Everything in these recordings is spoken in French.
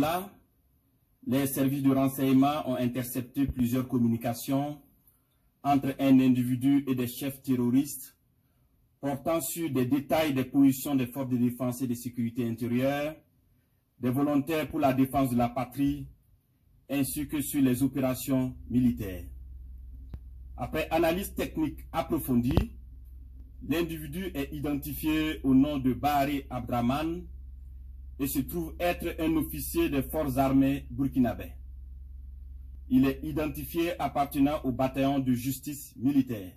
Là, les services de renseignement ont intercepté plusieurs communications entre un individu et des chefs terroristes portant sur des détails des positions des forces de défense et de sécurité intérieure, des volontaires pour la défense de la patrie, ainsi que sur les opérations militaires. Après analyse technique approfondie, l'individu est identifié au nom de Bahari Abdraman et se trouve être un officier des forces armées burkinabè. Il est identifié appartenant au bataillon de justice militaire.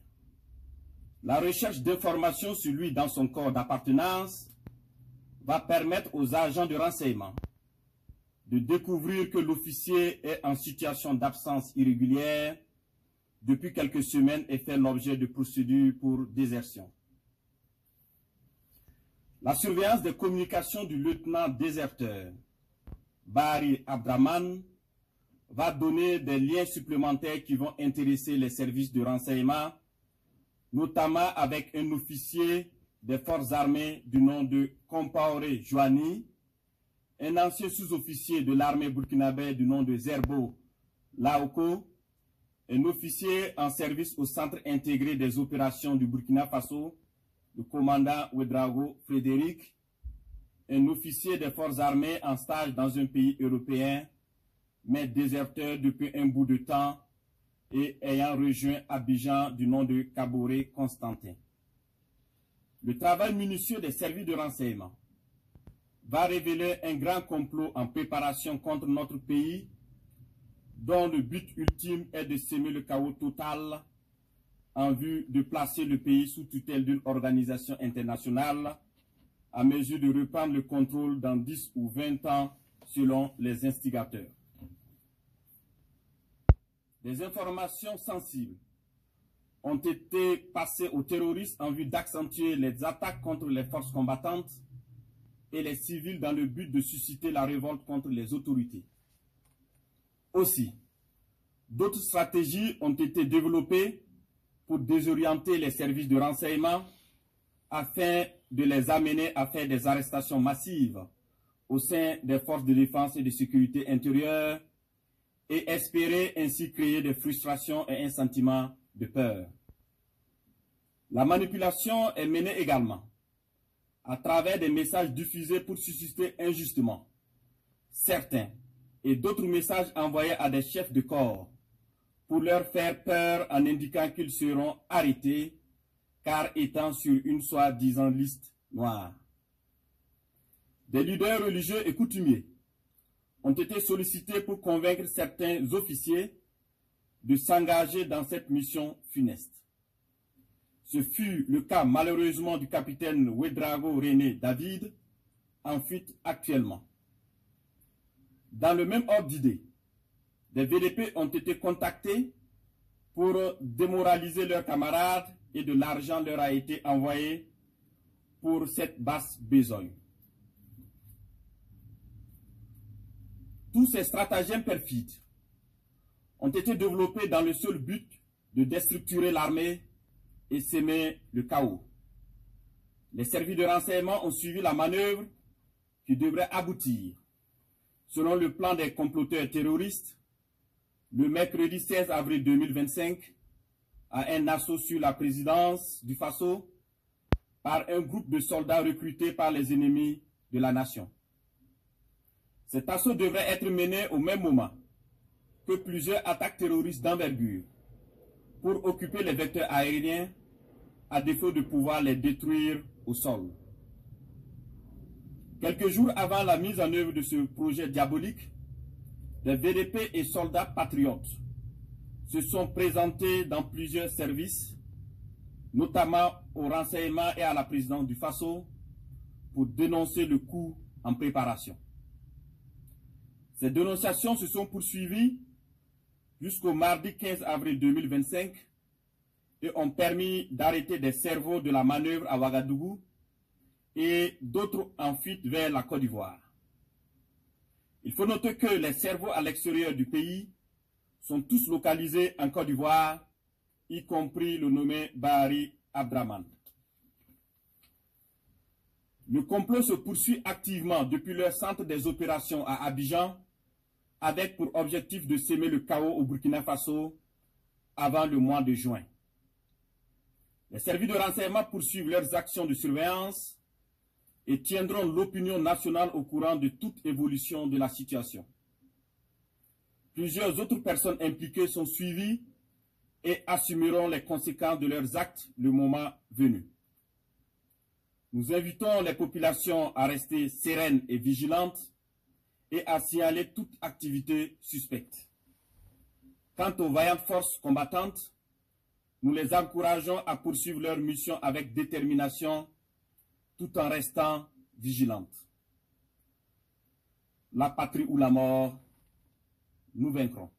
La recherche d'informations sur lui dans son corps d'appartenance va permettre aux agents de renseignement de découvrir que l'officier est en situation d'absence irrégulière depuis quelques semaines et fait l'objet de procédures pour désertion. La surveillance des communications du lieutenant déserteur Bahari Abdraman va donner des liens supplémentaires qui vont intéresser les services de renseignement, notamment avec un officier des forces armées du nom de Compaoré Joani, un ancien sous-officier de l'armée burkinabè du nom de Zerbo Laoko, un officier en service au Centre intégré des opérations du Burkina Faso, le commandant Ouedraogo Frédéric, un officier des forces armées en stage dans un pays européen, mais déserteur depuis un bout de temps et ayant rejoint Abidjan du nom de Kaboré Constantin. Le travail minutieux des services de renseignement va révéler un grand complot en préparation contre notre pays, dont le but ultime est de semer le chaos total en vue de placer le pays sous tutelle d'une organisation internationale à mesure de reprendre le contrôle dans 10 ou 20 ans selon les instigateurs. Des informations sensibles ont été passées aux terroristes en vue d'accentuer les attaques contre les forces combattantes et les civils dans le but de susciter la révolte contre les autorités. Aussi, d'autres stratégies ont été développées pour désorienter les services de renseignement afin de les amener à faire des arrestations massives au sein des forces de défense et de sécurité intérieure et espérer ainsi créer des frustrations et un sentiment de peur. La manipulation est menée également à travers des messages diffusés pour susciter injustement certains et d'autres messages envoyés à des chefs de corps pour leur faire peur en indiquant qu'ils seront arrêtés car étant sur une soi-disant liste noire. Des leaders religieux et coutumiers ont été sollicités pour convaincre certains officiers de s'engager dans cette mission funeste. Ce fut le cas malheureusement du capitaine Ouedraogo René David, en fuite actuellement. Dans le même ordre d'idée, des VDP ont été contactés pour démoraliser leurs camarades et de l'argent leur a été envoyé pour cette basse besogne. Tous ces stratagèmes perfides ont été développés dans le seul but de déstructurer l'armée et semer le chaos. Les services de renseignement ont suivi la manœuvre qui devrait aboutir, selon le plan des comploteurs terroristes, le mercredi 16 avril 2025, à un assaut sur la présidence du Faso par un groupe de soldats recrutés par les ennemis de la nation. Cet assaut devrait être mené au même moment que plusieurs attaques terroristes d'envergure pour occuper les vecteurs aériens à défaut de pouvoir les détruire au sol. Quelques jours avant la mise en œuvre de ce projet diabolique, des VDP et soldats patriotes se sont présentés dans plusieurs services, notamment au renseignement et à la présidence du Faso, pour dénoncer le coup en préparation. Ces dénonciations se sont poursuivies jusqu'au mardi 15 avril 2025 et ont permis d'arrêter des cerveaux de la manœuvre à Ouagadougou et d'autres en fuite vers la Côte d'Ivoire. Il faut noter que les cerveaux à l'extérieur du pays sont tous localisés en Côte d'Ivoire, y compris le nommé Bahari Abdraman. Le complot se poursuit activement depuis leur centre des opérations à Abidjan, avec pour objectif de semer le chaos au Burkina Faso avant le mois de juin. Les services de renseignement poursuivent leurs actions de surveillance et tiendront l'opinion nationale au courant de toute évolution de la situation. Plusieurs autres personnes impliquées sont suivies et assumeront les conséquences de leurs actes le moment venu. Nous invitons les populations à rester sereines et vigilantes et à signaler toute activité suspecte. Quant aux vaillantes forces combattantes, nous les encourageons à poursuivre leur mission avec détermination tout en restant vigilantes. La patrie ou la mort, nous vaincrons.